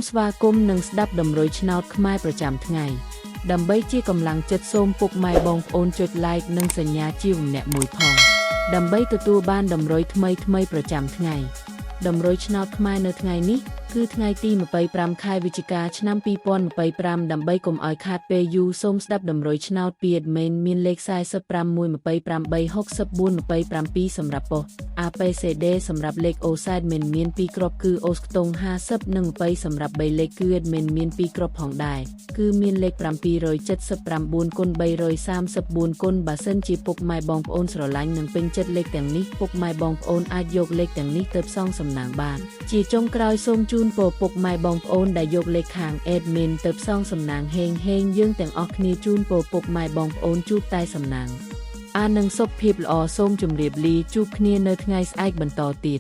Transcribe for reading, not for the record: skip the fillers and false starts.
ស្វាគមន៍និងស្ដាប់ដំរុយឆ្នោតខ្មែរប្រចាំថ្ងៃដើម្បីជាកម្លាំងចិត្តសូមពុកម៉ែបងប្អូនចុច like និងសញ្ញាជាម្នាក់មួយផងដើម្បីទទួលបានដំរុយថ្មីប្រចាំថ្ងៃដំរុយឆ្នោតខ្មែរនៅថ្ងៃនេះគឺថ្ងៃទី25ខែវិច្ឆិកាឆ្នាំ2025ដើម្បីកុំឲ្យខាតពេលយូរសូមស្ដាប់ដំរុយឆ្នោតពី admin មានលេខ45 128 64 27សម្រាប់ប៉ុស ABCD សម្រាប់លេខ OSAD មាន2គ្រាប់គឺ អូសខ្ទង់50និង20សម្រាប់3លេខគឺ admin មាន2គ្រាប់ផងដែរគឺមានលេខ779គុណ334គុណបើសិនជាពុកម៉ែបងប្អូនស្រឡាញ់និងពេញចិត្តលេខទាំងនេះពុកម៉ែបងប្អូនអាចយកលេខទាំងនេះទៅផ្សងសំណាងបានជាចុងក្រោយសូមជូនពរពុកម៉ែបងប្អូនដែលយកលេខខាង admin ទៅផ្សងសំណាងហេងយើងទាំងអស់គ្នាជូនពរពុកម៉ែបងប្អូនជួបតែសំណាងនិងសុខភាពល្អសូមជម្រាបលាជួបគ្នានៅថ្ងៃស្អែកបន្តទៀត